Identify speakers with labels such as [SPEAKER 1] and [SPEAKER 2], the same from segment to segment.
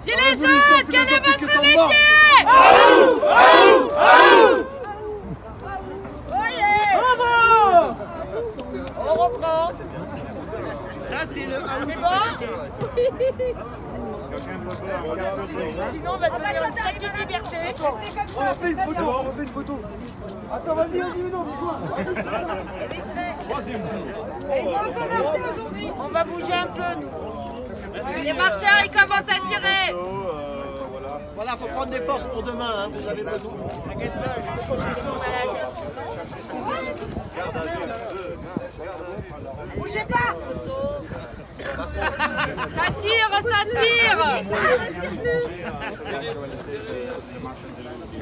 [SPEAKER 1] Gilets jaunes, quel est votre métier?
[SPEAKER 2] On reprend.
[SPEAKER 3] Ça, c'est le...
[SPEAKER 2] C'est bon? Sinon, on va te donner une statue de liberté.
[SPEAKER 4] On refait une photo, Attends, vas-y, non,
[SPEAKER 2] On va bouger un peu, nous.
[SPEAKER 1] Les marcheurs, ils commencent à tirer.
[SPEAKER 4] Voilà, faut prendre des forces pour demain, hein, vous avez besoin.
[SPEAKER 1] Bougez pas. Ça tire, ça tire.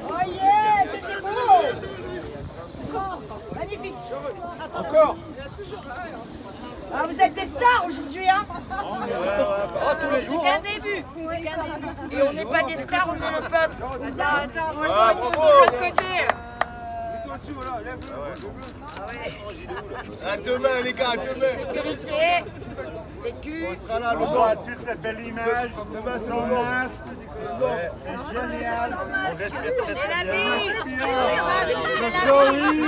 [SPEAKER 2] Oh yeah, mais c'est beau.
[SPEAKER 1] Magnifique.
[SPEAKER 4] Encore.
[SPEAKER 2] Ah, vous êtes des stars aujourd'hui, hein?
[SPEAKER 4] Tous les jours.
[SPEAKER 2] C'est qu'un début. Et on n'est pas des stars, on est le peuple.
[SPEAKER 1] Attends, moi
[SPEAKER 4] Ah,
[SPEAKER 1] je
[SPEAKER 4] bravo.
[SPEAKER 1] de l'autre côté.
[SPEAKER 4] Dessus, voilà, lève-le. À demain, les gars, à demain.
[SPEAKER 2] Sécurité, les culs.
[SPEAKER 4] On sera là, le
[SPEAKER 5] voit toute cette belle image, demain sans masque, c'est génial. On respire très
[SPEAKER 2] C'est la
[SPEAKER 5] bien.
[SPEAKER 2] vie.
[SPEAKER 5] C'est joli.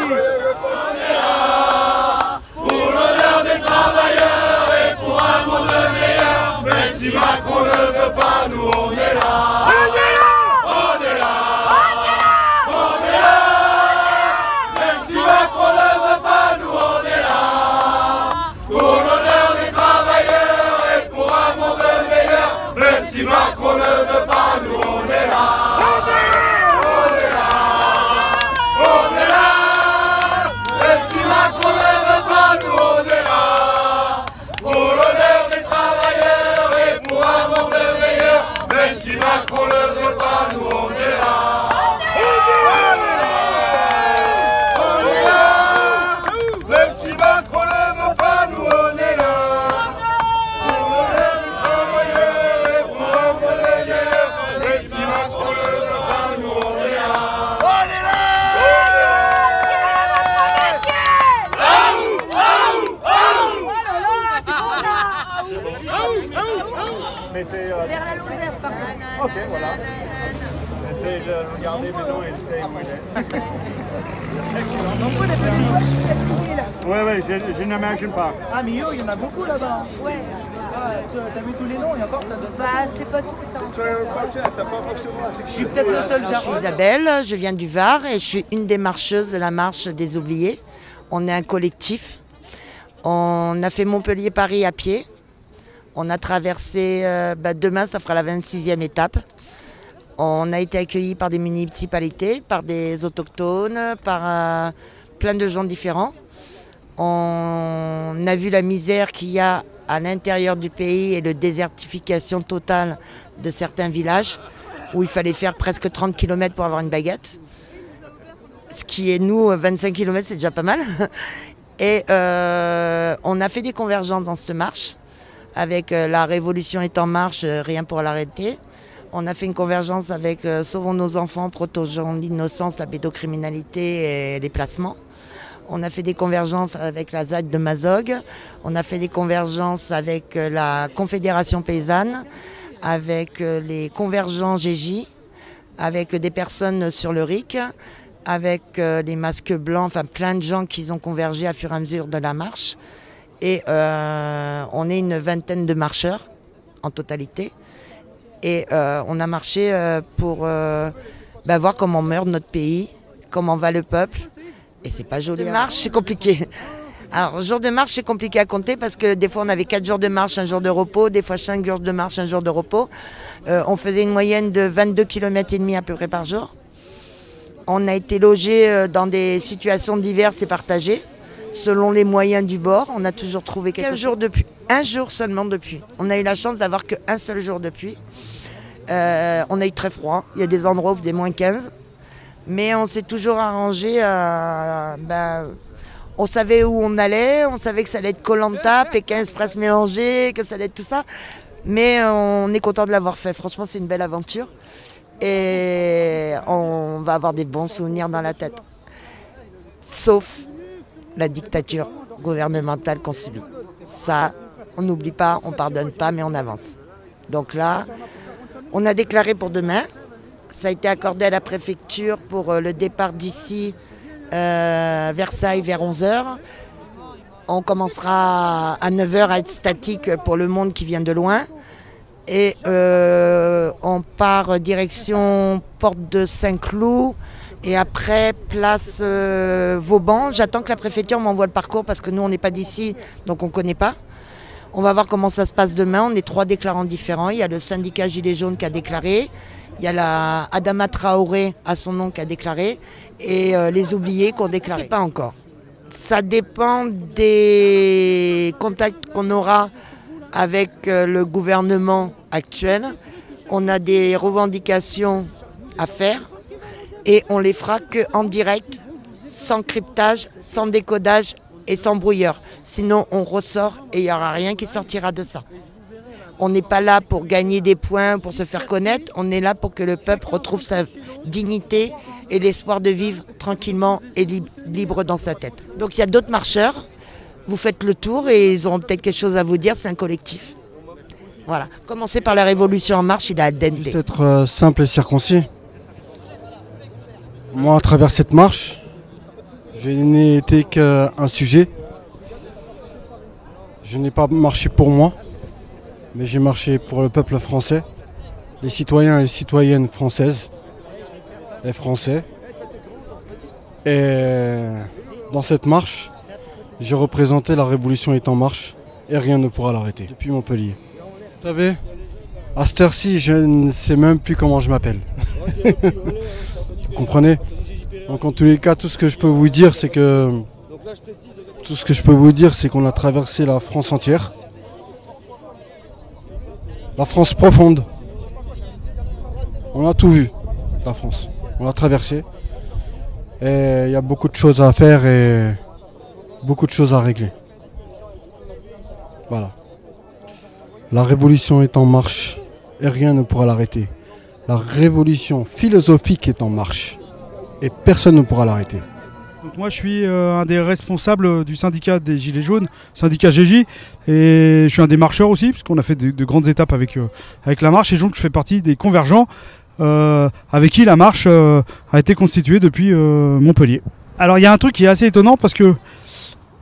[SPEAKER 6] Pour l'honneur des travailleurs et pour un monde meilleur, même si Macron ne veut pas, nous on est là. On est là. On est là. On est là. Même si Macron ne veut pas, nous on est là. Pour l'honneur des travailleurs et pour un monde meilleur, même si Macron ne veut pas, nous on est là. On est là. On est là. Même si Macron ne veut pas, nous on est là. Pour l'honneur des travailleurs et pour un monde meilleur, même si Macron ne veut pas, nous on est là. On est là. Même si Macron ne veut pas, nous on est là. Pour l'honneur des travailleurs et pour un monde meilleur, même si Macron ne veut pas, nous on est là. On est là.
[SPEAKER 5] Mais c'est...
[SPEAKER 2] Vers la Lozère, par contre.
[SPEAKER 5] Ok, voilà. Essayez de regarder maintenant et de savoir où il est. Oui, oui, je n'imagine pas.
[SPEAKER 4] Ah, mais il y en a beaucoup là-bas.
[SPEAKER 2] Ouais.
[SPEAKER 4] T'as vu tous les noms et encore ça donne.
[SPEAKER 2] Bah, c'est pas tout ça.
[SPEAKER 4] Je suis peut-être le seul
[SPEAKER 7] Je suis Isabelle, je viens du Var et je suis une des marcheuses de la marche des oubliés. On est un collectif. On a fait Montpellier-Paris à pied. On a traversé, demain ça fera la 26e étape. On a été accueillis par des municipalités, par des autochtones, par plein de gens différents. On a vu la misère qu'il y a à l'intérieur du pays et la désertification totale de certains villages où il fallait faire presque 30 km pour avoir une baguette. Ce qui est, nous, 25 km, c'est déjà pas mal. Et on a fait des convergences dans cette marche avec La Révolution est en marche, rien pour l'arrêter. On a fait une convergence avec Sauvons nos enfants, protégeons l'innocence, la pédocriminalité et les placements. On a fait des convergences avec la ZAD de Mazog. On a fait des convergences avec la Confédération paysanne, avec les convergents GJ, avec des personnes sur le RIC, avec les masques blancs, enfin plein de gens qui ont convergé à fur et à mesure de la marche. Et on est une vingtaine de marcheurs en totalité. Et on a marché pour voir comment meurt notre pays, comment va le peuple. Et c'est pas joli. De marche, c'est compliqué. Alors, jour de marche, c'est compliqué à compter parce que des fois, on avait 4 jours de marche, un jour de repos. Des fois, 5 jours de marche, un jour de repos. On faisait une moyenne de 22 km et demi à peu près par jour. On a été logés dans des situations diverses et partagées. Selon les moyens du bord, on a toujours trouvé quelque chose. Un jour seulement de pluie. On a eu la chance d'avoir qu'un seul jour de pluie. On a eu très froid. Il y a des endroits où il faisait moins 15. Mais on s'est toujours arrangé. On savait où on allait. On savait que ça allait être Koh-Lanta, Pékin Express mélangé, que ça allait être tout ça. Mais on est content de l'avoir fait. Franchement, c'est une belle aventure. Et on va avoir des bons souvenirs dans la tête. Sauf la dictature gouvernementale qu'on subit. Ça, on n'oublie pas, on ne pardonne pas, mais on avance. Donc là, on a déclaré pour demain. Ça a été accordé à la préfecture pour le départ d'ici, Versailles, vers 11h. On commencera à 9h à être statique pour le monde qui vient de loin. Et on part direction Porte de Saint-Cloud et après place Vauban. J'attends que la préfecture m'envoie le parcours parce que nous on n'est pas d'ici, donc on ne connaît pas. On va voir comment ça se passe demain. On est 3 déclarants différents. Il y a le syndicat Gilets jaunes qui a déclaré. Il y a la Adama Traoré à son nom qui a déclaré. Et les oubliés qui ont déclaré. Pas encore. Ça dépend des contacts qu'on aura avec le gouvernement actuel. On a des revendications à faire et on les fera qu'en direct, sans cryptage, sans décodage et sans brouilleur. Sinon, on ressort et il n'y aura rien qui sortira de ça. On n'est pas là pour gagner des points, pour se faire connaître. On est là pour que le peuple retrouve sa dignité et l'espoir de vivre tranquillement et libre dans sa tête. Donc il y a d'autres marcheurs. Vous faites le tour et ils auront peut-être quelque chose à vous dire. C'est un collectif. Voilà. Commencez par la Révolution en marche, il a dente.
[SPEAKER 8] Juste être simple et circoncis. Moi, à travers cette marche, je n'ai été qu'un sujet. Je n'ai pas marché pour moi, mais j'ai marché pour le peuple français, les citoyens et les citoyennes françaises, les Français. Et dans cette marche, j'ai représenté la Révolution est en marche et rien ne pourra l'arrêter. Depuis Montpellier. Vous savez, à cette heure-ci, je ne sais même plus comment je m'appelle. Vous comprenez? Donc en tous les cas, tout ce que je peux vous dire, c'est que qu'on a traversé la France entière. La France profonde. On a tout vu, la France. On l'a traversée. Et il y a beaucoup de choses à faire et beaucoup de choses à régler. Voilà. La révolution est en marche et rien ne pourra l'arrêter. La révolution philosophique est en marche et personne ne pourra l'arrêter.
[SPEAKER 9] Donc moi je suis un des responsables du syndicat des Gilets jaunes, syndicat GJ, et je suis un des marcheurs aussi, puisqu'on a fait de grandes étapes avec la marche, et donc je fais partie des convergents avec qui la marche a été constituée depuis Montpellier. Alors il y a un truc qui est assez étonnant parce que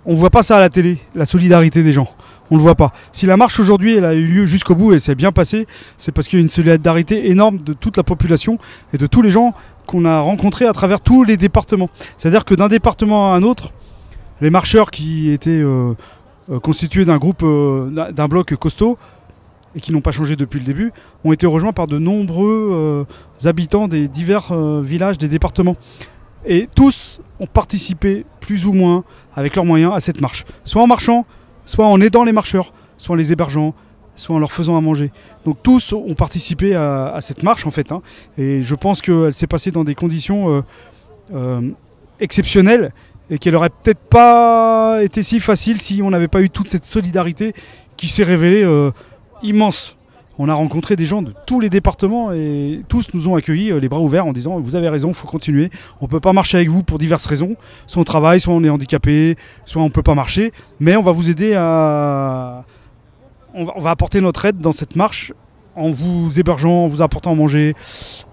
[SPEAKER 9] on ne voit pas ça à la télé, la solidarité des gens. On ne le voit pas. Si la marche aujourd'hui elle a eu lieu jusqu'au bout et c'est bien passé, c'est parce qu'il y a une solidarité énorme de toute la population et de tous les gens qu'on a rencontrés à travers tous les départements. C'est-à-dire que d'un département à un autre, les marcheurs qui étaient constitués d'un groupe, d'un bloc costaud et qui n'ont pas changé depuis le début, ont été rejoints par de nombreux habitants des divers villages des départements. Et tous ont participé plus ou moins avec leurs moyens à cette marche. Soit en marchant, soit en aidant les marcheurs, soit en les hébergeant, soit en leur faisant à manger. Donc tous ont participé à cette marche en fait. Hein. Et je pense qu'elle s'est passée dans des conditions exceptionnelles et qu'elle n'aurait peut-être pas été si facile si on n'avait pas eu toute cette solidarité qui s'est révélée immense. On a rencontré des gens de tous les départements et tous nous ont accueillis les bras ouverts en disant « Vous avez raison, il faut continuer. On ne peut pas marcher avec vous pour diverses raisons. Soit on travaille, soit on est handicapé, soit on ne peut pas marcher. Mais on va vous aider à... On va apporter notre aide dans cette marche en vous hébergeant, en vous apportant à manger,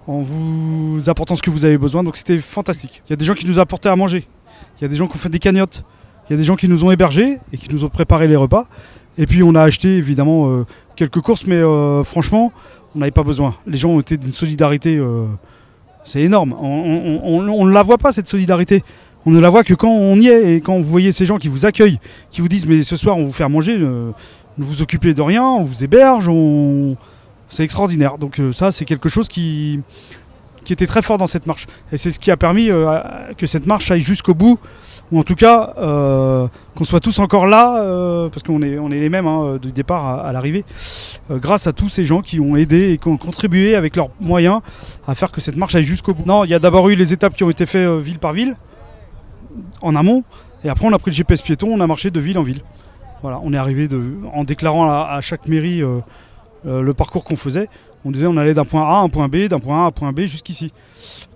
[SPEAKER 9] en vous apportant ce que vous avez besoin. » Donc c'était fantastique. Il y a des gens qui nous apportaient à manger. Il y a des gens qui ont fait des cagnottes. Il y a des gens qui nous ont hébergés et qui nous ont préparé les repas. Et puis on a acheté évidemment quelques courses, mais franchement, on n'avait pas besoin. Les gens ont été d'une solidarité, c'est énorme. On ne la voit pas cette solidarité. On ne la voit que quand on y est et quand vous voyez ces gens qui vous accueillent, qui vous disent mais ce soir on vous fait manger, ne vous occupez de rien, on vous héberge, c'est extraordinaire. Donc ça c'est quelque chose qui était très fort dans cette marche. Et c'est ce qui a permis que cette marche aille jusqu'au bout, ou en tout cas qu'on soit tous encore là, parce qu'on est les mêmes hein, du départ à l'arrivée, grâce à tous ces gens qui ont aidé et qui ont contribué avec leurs moyens à faire que cette marche aille jusqu'au bout. Non, il y a d'abord eu les étapes qui ont été faites ville par ville, en amont, et après on a pris le GPS piéton, on a marché de ville en ville. Voilà, on est arrivé en déclarant à chaque mairie le parcours qu'on faisait. On disait on allait d'un point A à un point B, d'un point A à un point B jusqu'ici.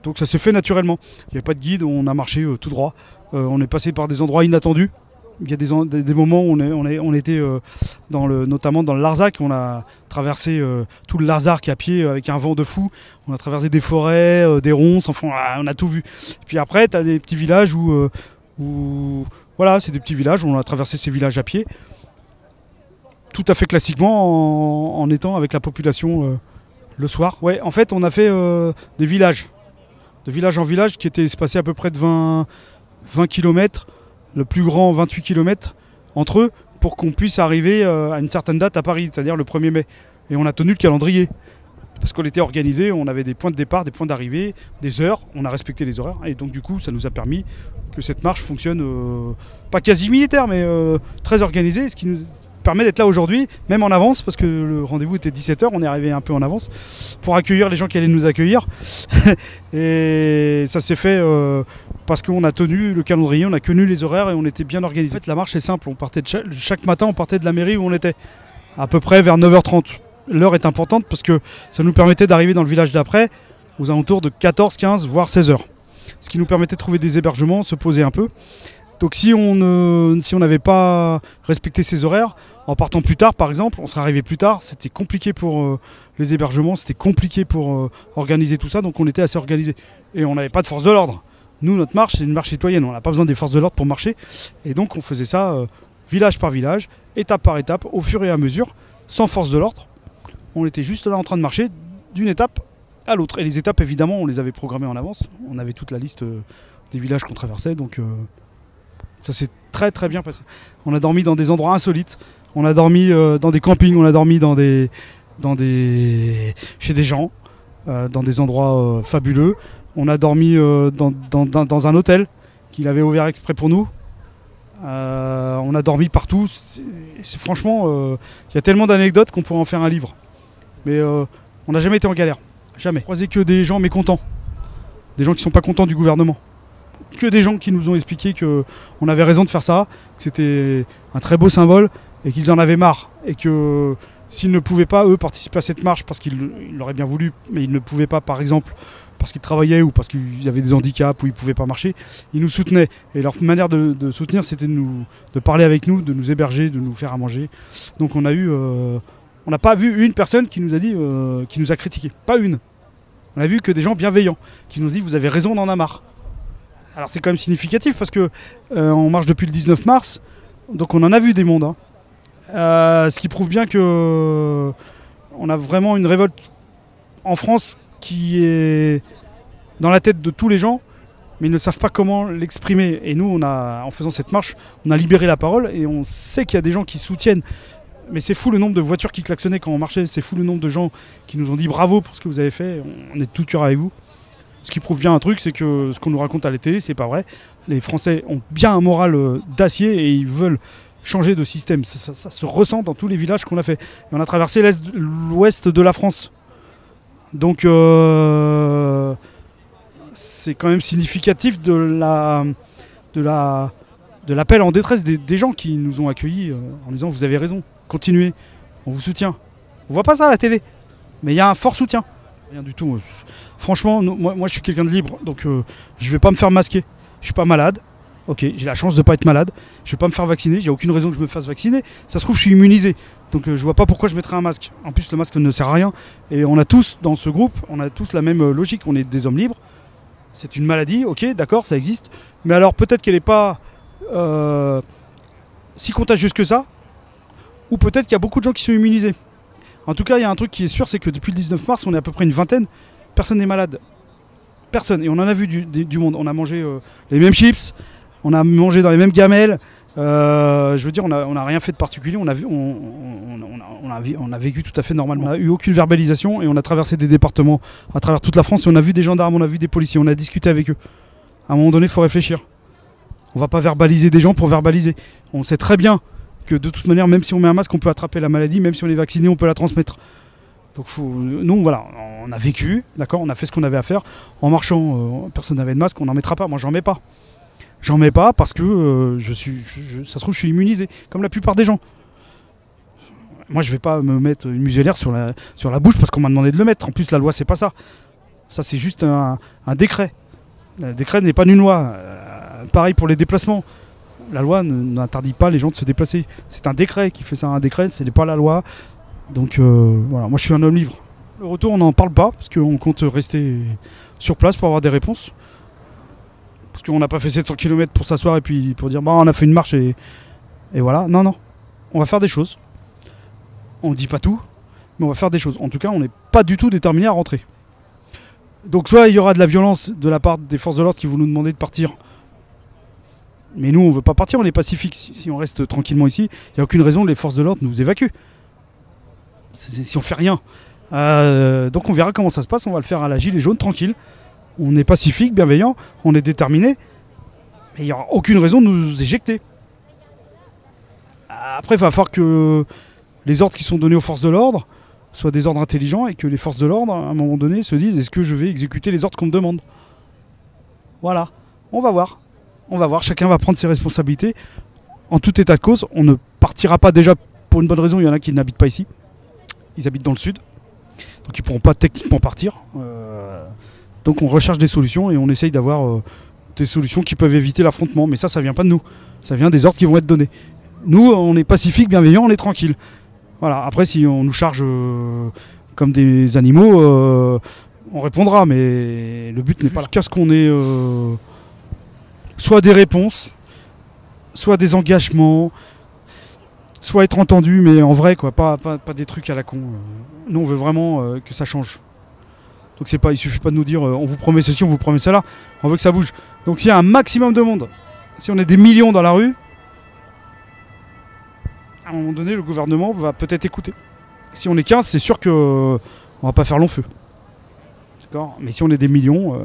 [SPEAKER 9] Donc ça s'est fait naturellement. Il n'y avait pas de guide, on a marché tout droit. On est passé par des endroits inattendus. Il y a des moments où on était notamment dans le Larzac. On a traversé tout le Larzac à pied avec un vent de fou. On a traversé des forêts, des ronces, enfin on a tout vu. Et puis après, tu as des petits villages où voilà, c'est des petits villages. On a traversé ces villages à pied. Tout à fait classiquement en étant avec la population le soir. Ouais, en fait, on a fait des villages. De village en village qui étaient espacés à peu près de 20 km. Le plus grand 28 km entre eux pour qu'on puisse arriver à une certaine date à Paris, c'est-à-dire le 1er mai. Et on a tenu le calendrier parce qu'on était organisé, on avait des points de départ, des points d'arrivée, des heures, on a respecté les horaires et donc du coup ça nous a permis que cette marche fonctionne pas quasi militaire mais très organisée, ce qui nous permet d'être là aujourd'hui, même en avance, parce que le rendez-vous était 17h, on est arrivé un peu en avance, pour accueillir les gens qui allaient nous accueillir. Et ça s'est fait parce qu'on a tenu le calendrier, on a tenu les horaires et on était bien organisé. En fait, la marche est simple, on partait chaque matin, on partait de la mairie où on était, à peu près vers 9h30. L'heure est importante parce que ça nous permettait d'arriver dans le village d'après aux alentours de 14, 15, voire 16h. Ce qui nous permettait de trouver des hébergements, se poser un peu. Donc si on n'avait pas respecté ces horaires, en partant plus tard par exemple, on serait arrivé plus tard, c'était compliqué pour les hébergements, c'était compliqué pour organiser tout ça, donc on était assez organisé. Et on n'avait pas de force de l'ordre. Nous, notre marche, c'est une marche citoyenne, on n'a pas besoin des forces de l'ordre pour marcher. Et donc on faisait ça village par village, étape par étape, au fur et à mesure, sans force de l'ordre. On était juste là en train de marcher d'une étape à l'autre. Et les étapes, évidemment, on les avait programmées en avance. On avait toute la liste des villages qu'on traversait, donc... ça s'est très très bien passé. On a dormi dans des endroits insolites. On a dormi dans des campings, on a dormi chez des gens, dans des endroits fabuleux. On a dormi dans un hôtel qu'il avait ouvert exprès pour nous. On a dormi partout. Franchement, il y a tellement d'anecdotes qu'on pourrait en faire un livre. Mais on n'a jamais été en galère. Jamais. Croisé que des gens mécontents. Des gens qui ne sont pas contents du gouvernement. Que des gens qui nous ont expliqué qu'on avait raison de faire ça, que c'était un très beau symbole et qu'ils en avaient marre. Et que s'ils ne pouvaient pas, eux, participer à cette marche parce qu'ils l'auraient bien voulu, mais ils ne pouvaient pas, par exemple, parce qu'ils travaillaient ou parce qu'ils avaient des handicaps ou ils ne pouvaient pas marcher, ils nous soutenaient. Et leur manière de soutenir, c'était de parler avec nous, de nous héberger, de nous faire à manger. Donc on n'a pas vu une personne qui nous a dit, qui nous a critiqué. Pas une. On a vu que des gens bienveillants qui nous disent vous avez raison, on en a marre. Alors c'est quand même significatif parce que on marche depuis le 19 mars, donc on en a vu des mondes. Hein. Ce qui prouve bien que on a vraiment une révolte en France qui est dans la tête de tous les gens, mais ils ne savent pas comment l'exprimer. Et nous, en faisant cette marche, on a libéré la parole et on sait qu'il y a des gens qui soutiennent. Mais c'est fou le nombre de voitures qui klaxonnaient quand on marchait, c'est fou le nombre de gens qui nous ont dit bravo pour ce que vous avez fait, on est de tout cœur avec vous. Ce qui prouve bien un truc, c'est que ce qu'on nous raconte à la télé, c'est pas vrai. Les Français ont bien un moral d'acier et ils veulent changer de système. Ça se ressent dans tous les villages qu'on a fait. Et on a traversé l'ouest de la France. Donc c'est quand même significatif de l'appel en détresse des gens qui nous ont accueillis en disant vous avez raison, continuez, on vous soutient. On voit pas ça à la télé, mais il y a un fort soutien. Rien du tout. Franchement, moi je suis quelqu'un de libre, donc je vais pas me faire masquer. Je suis pas malade. Ok, j'ai la chance de pas être malade. Je vais pas me faire vacciner. J'ai aucune raison que je me fasse vacciner. Ça se trouve, je suis immunisé. Donc je vois pas pourquoi je mettrais un masque. En plus, le masque ne sert à rien. Et on a tous, dans ce groupe, on a tous la même logique. On est des hommes libres. C'est une maladie, ok, d'accord, ça existe. Mais alors peut-être qu'elle n'est pas si contagieuse que ça. Ou peut-être qu'il y a beaucoup de gens qui sont immunisés. En tout cas, il y a un truc qui est sûr, c'est que depuis le 19 mars, on est à peu près une vingtaine. Personne n'est malade. Personne. Et on en a vu du monde. On a mangé les mêmes chips. On a mangé dans les mêmes gamelles. Je veux dire, on n'a rien fait de particulier. On a vécu tout à fait normalement. On n'a eu aucune verbalisation et on a traversé des départements à travers toute la France. Et on a vu des gendarmes, on a vu des policiers, on a discuté avec eux. À un moment donné, il faut réfléchir. On ne va pas verbaliser des gens pour verbaliser. On sait très bien que de toute manière, même si on met un masque, on peut attraper la maladie. Même si on est vacciné, on peut la transmettre. Donc nous, voilà, on a vécu, d'accord, on a fait ce qu'on avait à faire. En marchant, personne n'avait de masque, on n'en mettra pas. Moi, j'en mets pas. J'en mets pas parce que ça se trouve, je suis immunisé, comme la plupart des gens. Moi, je vais pas me mettre une muselière sur la bouche parce qu'on m'a demandé de le mettre. En plus, la loi, c'est pas ça. Ça, c'est juste un décret. Le décret n'est pas une loi. Pareil pour les déplacements. La loi n'interdit pas les gens de se déplacer. C'est un décret qui fait ça, un décret, ce n'est pas la loi. Donc voilà, moi je suis un homme libre. Le retour, on n'en parle pas, parce qu'on compte rester sur place pour avoir des réponses. Parce qu'on n'a pas fait 700 km pour s'asseoir et puis pour dire, bah, on a fait une marche et voilà. Non, non, on va faire des choses. On ne dit pas tout, mais on va faire des choses. En tout cas, on n'est pas du tout déterminé à rentrer. Donc soit il y aura de la violence de la part des forces de l'ordre qui vont nous demander de partir. Mais nous, on ne veut pas partir, on est pacifique. Si on reste tranquillement ici, il n'y a aucune raison que les forces de l'ordre nous évacuent. Si on fait rien. Donc on verra comment ça se passe, on va le faire à la gilet jaune, tranquille. On est pacifique, bienveillant, on est déterminé. Mais il n'y aura aucune raison de nous éjecter. Après, il va falloir que les ordres qui sont donnés aux forces de l'ordre soient des ordres intelligents et que les forces de l'ordre, à un moment donné, se disent, est-ce que je vais exécuter les ordres qu'on me demande? Voilà, on va voir. On va voir, chacun va prendre ses responsabilités. En tout état de cause, on ne partira pas déjà pour une bonne raison, il y en a qui n'habitent pas ici. Ils habitent dans le sud. Donc ils ne pourront pas techniquement partir. Donc on recherche des solutions et on essaye d'avoir des solutions qui peuvent éviter l'affrontement. Mais ça ne vient pas de nous. Ça vient des ordres qui vont être donnés. Nous, on est pacifique, bienveillant, on est tranquille. Voilà. Après, si on nous charge comme des animaux, on répondra. Mais le but n'est pas là. Jusqu'à ce qu'on ait soit des réponses, soit des engagements, soit être entendu, mais en vrai, quoi, pas des trucs à la con. Nous, on veut vraiment que ça change. Donc il suffit pas de nous dire on vous promet ceci, on vous promet cela. On veut que ça bouge. Donc s'il y a un maximum de monde, si on est des millions dans la rue, à un moment donné, le gouvernement va peut-être écouter. Si on est 15, c'est sûr qu'on va pas faire long feu. D'accord ? Mais si on est des millions,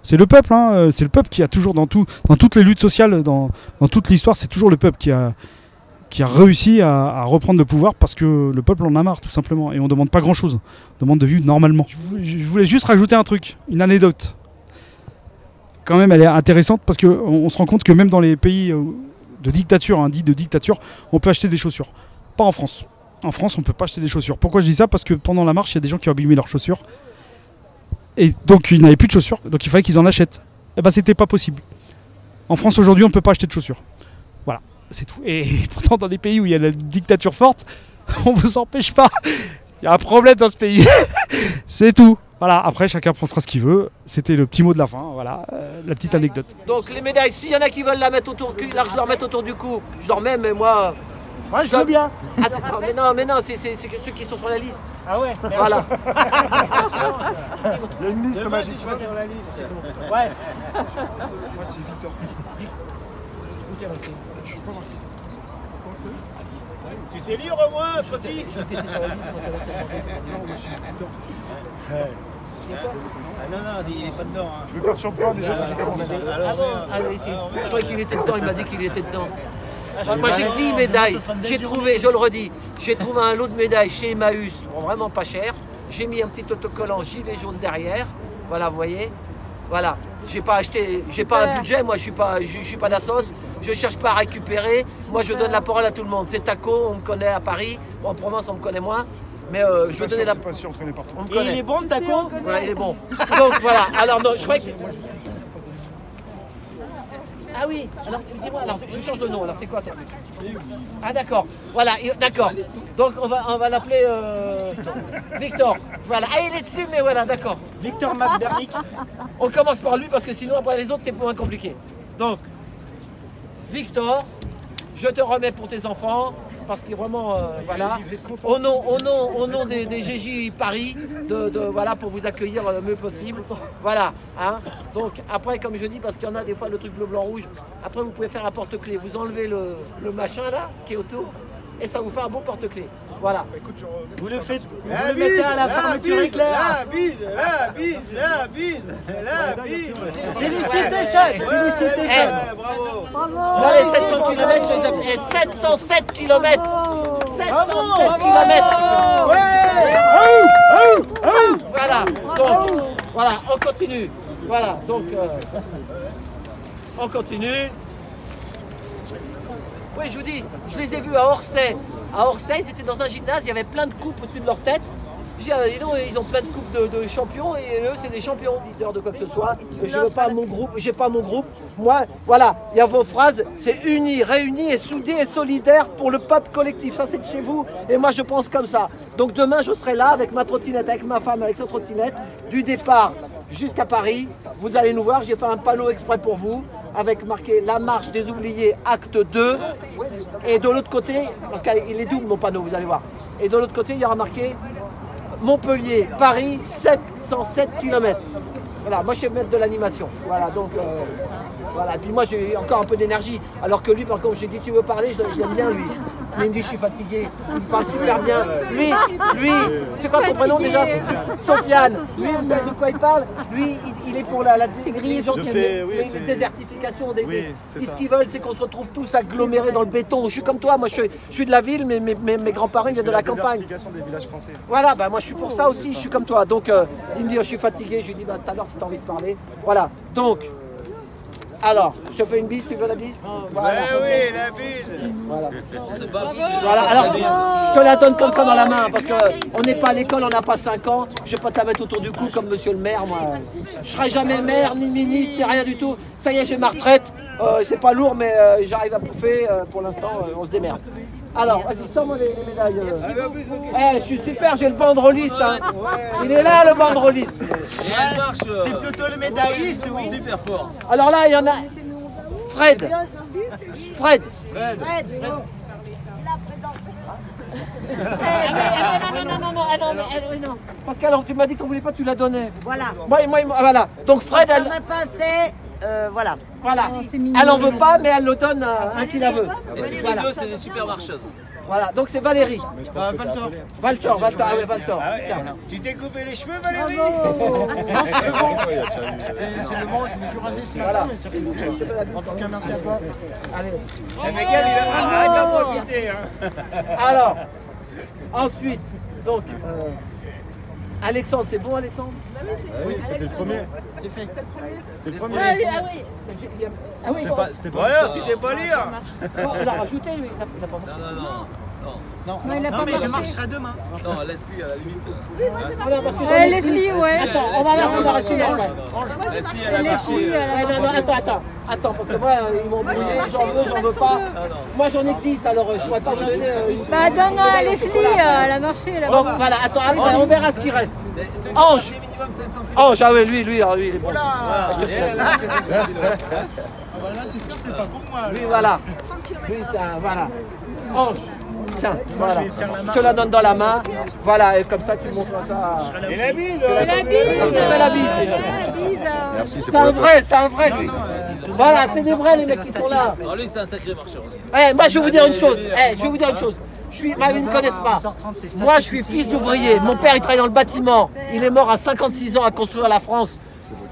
[SPEAKER 9] c'est le peuple. Hein, c'est le peuple qui a toujours, dans toutes les luttes sociales, dans toute l'histoire, c'est toujours le peuple qui a réussi à reprendre le pouvoir parce que le peuple en a marre, tout simplement. Et on ne demande pas grand-chose. On demande de vivre normalement. Je voulais juste rajouter un truc, une anecdote. Quand même, elle est intéressante parce qu'on se rend compte que même dans les pays de dictature, dits de dictature, on peut acheter des chaussures. Pas en France. En France, on ne peut pas acheter des chaussures. Pourquoi je dis ça? Parce que pendant la marche, il y a des gens qui ont abîmé leurs chaussures. Et donc, ils n'avaient plus de chaussures. Donc, il fallait qu'ils en achètent. Et ben, c'était pas possible. En France, aujourd'hui, on ne peut pas acheter de chaussures. Voilà. C'est tout. Et pourtant, dans les pays où il y a la dictature forte, on ne vous empêche pas. Il y a un problème dans ce pays. C'est tout. Voilà, après, chacun pensera ce qu'il veut. C'était le petit mot de la fin. Voilà, la petite anecdote.
[SPEAKER 1] Donc, les médailles, s'il y en a qui veulent la mettre autour du cou, là, je leur mets autour du cou. Je leur mets, mais moi.
[SPEAKER 5] Ouais, je veux bien.
[SPEAKER 1] Attends, mais non, c'est que ceux qui sont sur la liste.
[SPEAKER 5] Ah ouais.
[SPEAKER 1] Voilà.
[SPEAKER 5] Il y a une liste magique.
[SPEAKER 4] Sur la liste.
[SPEAKER 5] Ouais.
[SPEAKER 4] Moi, c'est Victor. Tu sais lire au moins, Trotti? Ah non, il est pas dedans. Hein.
[SPEAKER 5] Je me perturbe pas déjà si j'ai commencé.
[SPEAKER 1] Alors ici. Je croyais qu'il était dedans, il m'a dit qu'il était dedans. Moi j'ai 10 médailles, j'ai trouvé, je le redis, j'ai trouvé un lot de médailles chez Emmaüs, bon, vraiment pas cher. J'ai mis un petit autocollant gilet jaune derrière, voilà, vous voyez. Voilà, j'ai pas acheté, j'ai pas un budget, moi je suis pas d'assos, je cherche pas à récupérer, moi je donne la parole à tout le monde. C'est Taco, on me connaît à Paris, bon, en Provence on me connaît moins, mais je veux donner la parole. On me connaît.
[SPEAKER 5] Il est bon le Taco?
[SPEAKER 1] Ouais, il est bon. Donc voilà, alors non, je crois que... Ah oui, alors dis-moi, alors je change de nom, alors c'est quoi ça? Ah d'accord, voilà, d'accord. Donc on va l'appeler Victor. Voilà, ah il est dessus, mais voilà, d'accord.
[SPEAKER 5] Victor McBernick.
[SPEAKER 1] On commence par lui parce que sinon après les autres c'est moins compliqué. Donc, Victor, je te remets pour tes enfants, parce que vraiment, voilà, au nom des GJ Paris, voilà, pour vous accueillir le mieux possible. Voilà, hein. Donc après, comme je dis, parce qu'il y en a des fois le truc bleu, blanc, rouge, après vous pouvez faire un porte-clés, vous enlevez le machin là, qui est autour, et ça vous fait un bon porte-clés. Voilà.
[SPEAKER 5] Vous le faites, vous le mettez à la fermeture éclair.
[SPEAKER 4] La bise.
[SPEAKER 5] Félicitations.
[SPEAKER 4] Bravo.
[SPEAKER 1] Là, les 700 km, je les ai fait 707 km. 707 km. Voilà, donc, voilà, on continue. Voilà, donc, on continue. Oui, je vous dis, je les ai vus à Orsay. À Orsay, ils étaient dans un gymnase, il y avait plein de coupes au-dessus de leur tête. Je dis, dis donc, ils ont plein de coupes de champions et eux, c'est des champions. Leader de quoi que ce soit. Et je veux pas mon groupe, j'ai pas mon groupe. Moi, voilà, il y a vos phrases, c'est unis, réunis et soudés et solidaires pour le peuple collectif. Ça, c'est de chez vous. Et moi, je pense comme ça. Donc demain, je serai là avec ma trottinette, avec ma femme, avec sa trottinette, du départ jusqu'à Paris. Vous allez nous voir, j'ai fait un panneau exprès pour vous, avec marqué la marche des oubliés, acte 2. Et de l'autre côté, parce qu'il est double mon panneau, vous allez voir. Et de l'autre côté, il y aura marqué Montpellier, Paris, 707 km. Voilà, moi je vais mettre de l'animation. Voilà, donc voilà. Et puis moi j'ai encore un peu d'énergie. Alors que lui, par contre, j'ai dit tu veux parler, je l'aime bien lui. Mais il me dit je suis fatigué. Il me parle super bien. Lui, c'est quoi ton prénom déjà? Sofiane. Lui, vous savez de quoi il parle? Lui, il est pour les gens qui aiment les désertifications. Ce qu'ils veulent, c'est qu'on se retrouve tous agglomérés dans le béton. Je suis comme toi, moi je suis de la ville, mais mes grands-parents viennent de la campagne.
[SPEAKER 5] Des villages français.
[SPEAKER 1] Voilà, bah moi je suis pour ça aussi, je suis comme toi. Donc il me dit je suis fatigué, je lui dis bah tout à l'heure si tu as envie de parler. Voilà, donc. Alors, je te fais une bise, tu veux la bise? Voilà.
[SPEAKER 3] Oui, la bise.
[SPEAKER 1] Voilà. Voilà, alors je te la donne comme ça dans la main parce qu'on n'est pas à l'école, on n'a pas 5 ans. Je ne vais pas te la mettre autour du cou comme monsieur le maire, moi. Je serai jamais maire, ni ministre, ni rien du tout. Ça y est, j'ai ma retraite. C'est pas lourd, mais j'arrive à bouffer. Pour l'instant, on se démerde. Alors, vas-y, sors-moi les médailles. Je suis super, j'ai le banderoliste. Hein. Il est là, le banderoliste.
[SPEAKER 3] C'est plutôt le médailliste, oui. Super fort.
[SPEAKER 1] Alors là, il y en a Fred. Fred. Non. Parce que alors tu m'as dit qu'on voulait pas, tu la donnais.
[SPEAKER 7] Voilà.
[SPEAKER 1] Moi, voilà. Donc Fred, elle.
[SPEAKER 7] On a passé, voilà.
[SPEAKER 1] Voilà. Elle en veut pas, mais elle le donne à un qui la veut.
[SPEAKER 3] Et les deux, c'est des super marcheuses.
[SPEAKER 1] Voilà, donc c'est Valérie. Valtor. Ah oui, Valtor. Tiens.
[SPEAKER 3] Tu t'es coupé les cheveux, Valérie?
[SPEAKER 5] C'est le vent, je me suis rasé ce matin,
[SPEAKER 1] Voilà.
[SPEAKER 5] mais ça fait du bien. En tout cas, merci à toi.
[SPEAKER 1] Allez.
[SPEAKER 3] Miguel, il va profiter.
[SPEAKER 1] Alors, ensuite, donc, Alexandre, c'est bon Alexandre?
[SPEAKER 5] Oui, c'était le premier.
[SPEAKER 1] C'est fait.
[SPEAKER 5] C'était le premier.
[SPEAKER 1] Ah oui,
[SPEAKER 5] C'était pas.
[SPEAKER 3] Voilà, tu t'es pas lire.
[SPEAKER 1] bon, il a rajouté lui, il n'a pas marché.
[SPEAKER 3] Non,
[SPEAKER 10] il a pas
[SPEAKER 3] mais
[SPEAKER 10] marché.
[SPEAKER 3] je marcherai demain. Non, laisse-lui à la limite.
[SPEAKER 1] Voilà, parce que j'en ai
[SPEAKER 10] Leslie,
[SPEAKER 1] plus.
[SPEAKER 10] ouais.
[SPEAKER 1] Attends, on va arrêter là.
[SPEAKER 3] Laisse-lui, elle a marché.
[SPEAKER 1] Attends, parce que moi, ils m'ont bougé, j'en veux pas. Moi, j'en ai que 10, alors je ne pourrais pas vous donner une.
[SPEAKER 10] Bah, donne à Leslie, elle a marché là.
[SPEAKER 1] Donc voilà, attends, on verra ce qui reste. Ange. Ange, ah oui, lui, il est bon.
[SPEAKER 5] Voilà, c'est sûr, c'est pas pour moi.
[SPEAKER 1] Lui, voilà. Lui, ça, voilà. Ange. Tiens, voilà. Je te la donne dans la main. Voilà, et comme ça, tu montres ça.
[SPEAKER 3] Et la bise.
[SPEAKER 10] La bise.
[SPEAKER 1] Tu fais la bise déjà.
[SPEAKER 6] Merci, c'est
[SPEAKER 1] C'est un vrai, lui. Voilà, c'est des vrais les mecs qui sont là.
[SPEAKER 3] Alors lui, c'est un sacré marcheur aussi.
[SPEAKER 1] Moi, je vais vous dire une chose. Ils ne me connaissent pas. Moi, je suis fils d'ouvrier. Mon père, il travaille dans le bâtiment. Il est mort à 56 ans à construire la France.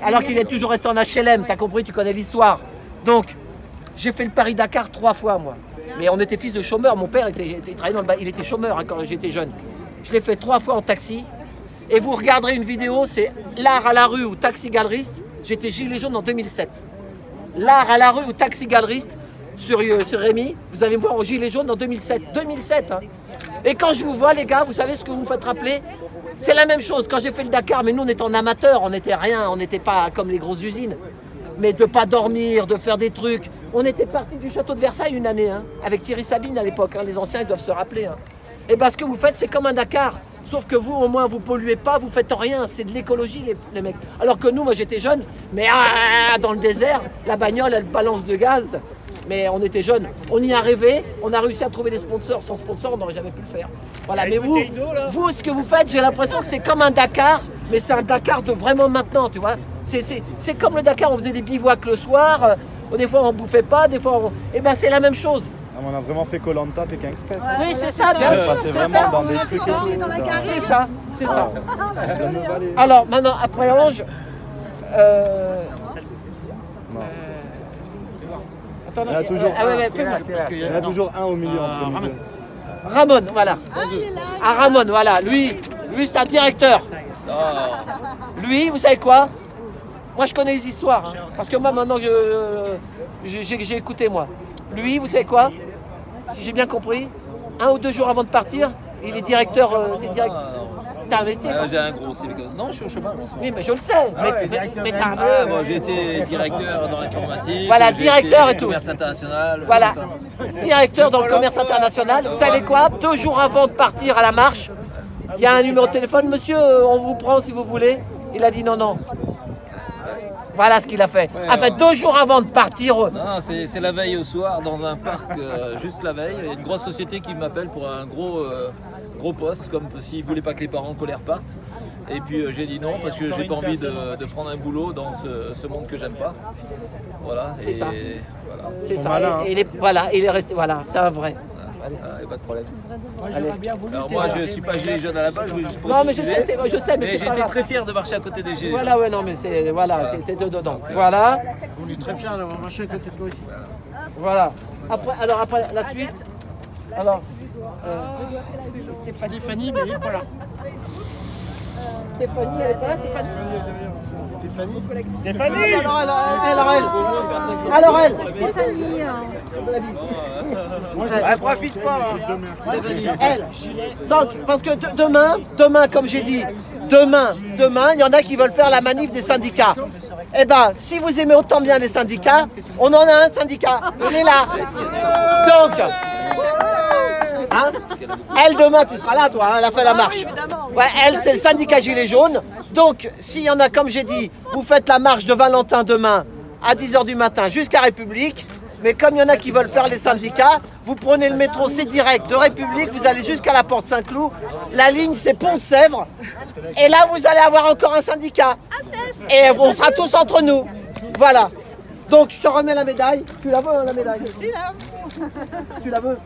[SPEAKER 1] Alors qu'il est toujours resté en HLM. T'as compris, tu connais l'histoire. Donc, j'ai fait le Paris-Dakar 3 fois, moi. Mais on était fils de chômeurs. Mon père, il travaillait dans le il était chômeur hein, quand j'étais jeune. Je l'ai fait 3 fois en taxi. Et vous regarderez une vidéo, c'est l'art à la rue ou taxi galeriste. J'étais gilet jaune en 2007. L'art à la rue ou taxi galeriste sur Rémi. Vous allez me voir au gilet jaune en 2007. 2007, hein. Et quand je vous vois, les gars, vous savez ce que vous me faites rappeler? C'est la même chose. Quand j'ai fait le Dakar, mais nous, on était en amateur. On n'était rien. On n'était pas comme les grosses usines. Mais de pas dormir, de faire des trucs. On était parti du château de Versailles une année, hein, avec Thierry Sabine à l'époque. Hein, les anciens, ils doivent se rappeler. Hein. Et bien, ce que vous faites, c'est comme un Dakar. Sauf que vous, au moins, vous polluez pas, vous faites rien. C'est de l'écologie, les mecs. Alors que nous, moi, j'étais jeune, mais dans le désert, la bagnole, elle balance de gaz. Mais on était jeunes. On y a rêvé, on a réussi à trouver des sponsors. Sans sponsor, on n'aurait jamais pu le faire. Voilà, mais vous, ce que vous faites, j'ai l'impression que c'est comme un Dakar, mais c'est un Dakar de vraiment maintenant, tu vois. C'est comme le Dakar, on faisait des bivouacs le soir, des fois on bouffait pas, des fois on... Et ben c'est la même chose.
[SPEAKER 5] On a vraiment fait Koh-Lanta, Pékin Express.
[SPEAKER 1] Oui, c'est ça, bien sûr.
[SPEAKER 5] C'est vraiment dans des trucs et tout.
[SPEAKER 1] C'est ça. Alors maintenant, après Ange,
[SPEAKER 5] il y en a toujours il y en a toujours un au milieu entre les deux.
[SPEAKER 1] Ramon, voilà. Ramon, voilà. Lui c'est un directeur. Lui, vous savez quoi? Moi, je connais les histoires. Hein, parce que moi, maintenant, j'ai écouté, moi. Lui, vous savez quoi? Si j'ai bien compris, 1 ou 2 jours avant de partir, il est directeur. T'as un métier
[SPEAKER 11] J'ai un gros CV. Non, je suis au chômage en ce moment.
[SPEAKER 1] Oui, mais je le sais. Mais t'as un...
[SPEAKER 11] Bon, j'ai été directeur dans l'informatique.
[SPEAKER 1] Voilà, directeur et tout.
[SPEAKER 11] Commerce international.
[SPEAKER 1] Voilà, directeur dans le commerce international. Vous savez quoi? 2 jours avant de partir à la marche, il y a un numéro de téléphone. Monsieur, on vous prend si vous voulez. Il a dit non, non. Voilà ce qu'il a fait. Enfin, 2 jours avant de partir.
[SPEAKER 11] Non, c'est la veille au soir dans un parc, juste la veille. Il y a une grosse société qui m'appelle pour un gros poste, comme s'ils ne voulaient pas que les parents en colère partent. Et puis j'ai dit non parce que j'ai pas envie de prendre un boulot dans ce monde que j'aime pas. Voilà.
[SPEAKER 1] C'est ça.
[SPEAKER 11] Voilà.
[SPEAKER 1] C'est ça. Voilà, il est resté. Voilà, c'est un vrai.
[SPEAKER 11] Allez. Pas de problème.
[SPEAKER 1] Alors
[SPEAKER 11] moi je suis pas gilet jaune à la base, je voulais juste pour
[SPEAKER 1] non mais je sais, mais c'est pas
[SPEAKER 11] j'étais
[SPEAKER 1] grave.
[SPEAKER 11] très fier de marcher à côté des gilets
[SPEAKER 1] voilà,
[SPEAKER 11] jaunes.
[SPEAKER 1] Ouais, non mais c'est voilà, c'était dedans. Voilà.
[SPEAKER 5] On est très fiers d'avoir marché à côté de toi aussi.
[SPEAKER 1] Voilà. Après la suite. Alors.
[SPEAKER 5] Stéphanie, mais elle est pas là.
[SPEAKER 1] Stéphanie, elle est pas là, Stéphanie.
[SPEAKER 5] Stéphanie.
[SPEAKER 1] Alors elle.
[SPEAKER 10] Stéphanie.
[SPEAKER 5] Elle profite pas.
[SPEAKER 1] Elle. Donc, parce que demain, comme j'ai dit, demain, il y en a qui veulent faire la manif des syndicats. Eh ben, si vous aimez autant bien les syndicats, on en a un syndicat. Il est là. Donc, hein, elle demain, tu seras là, toi. Hein, elle a fait la marche. Ouais, elle, c'est le syndicat Gilets jaunes. Donc, s'il y en a, comme j'ai dit, vous faites la marche de Valentin demain à 10 h du matin jusqu'à République. Mais comme il y en a qui veulent faire les syndicats, vous prenez le métro, c'est direct, de République, vous allez jusqu'à la Porte Saint-Cloud. La ligne, c'est Pont-de-Sèvres. Et là, vous allez avoir encore un syndicat. Et on sera tous entre nous. Voilà. Donc, je te remets la médaille. Tu la veux, hein, la médaille?
[SPEAKER 2] Si, là.
[SPEAKER 1] Tu la veux?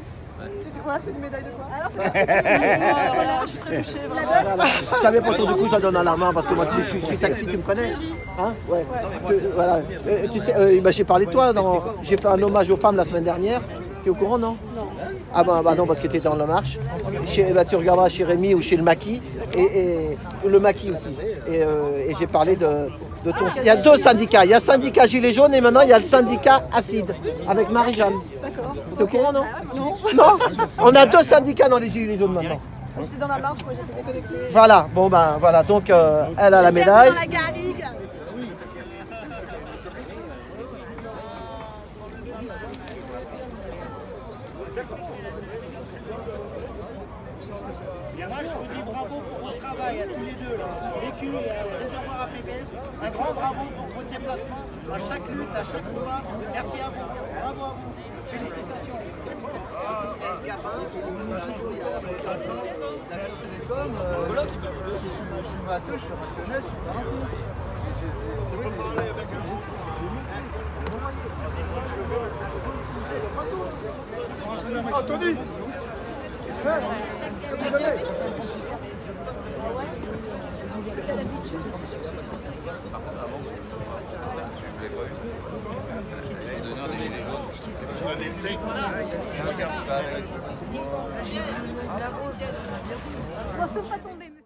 [SPEAKER 2] C'est quoi? C'est une médaille de quoi? Alors là, je suis très touchée. Vraiment.
[SPEAKER 1] Je savais pas, du coup, je la donne à la main parce que moi, je suis taxi, tu me connais? Hein? Ouais. Voilà. Tu sais, j'ai parlé de toi. J'ai fait un hommage aux femmes la semaine dernière. Tu es au courant, non? Ah bah non, parce que tu étais dans la marche. Tu regarderas chez Rémi ou chez le Maquis. Et le Maquis aussi. Et j'ai parlé de ton... Il y a 2 syndicats. Il y a le syndicat Gilets jaunes et maintenant il y a le syndicat Acide avec Marie-Jeanne. Tu es au courant, non? Non. On a 2 syndicats dans les Gilets jaunes maintenant.
[SPEAKER 2] J'étais dans la marche, moi j'étais déconnectée.
[SPEAKER 1] Voilà, bon ben voilà, donc elle a la médaille.
[SPEAKER 2] Dans la garrigue.
[SPEAKER 5] Moi, je vous dis bravo pour votre travail à tous les deux, là. Vécu réservoir à PBS. Un grand bravo pour votre déplacement à chaque lutte, à chaque combat. Merci à vous. Bravo à vous. Félicitations.
[SPEAKER 4] Anthony.
[SPEAKER 10] On se fera tomber.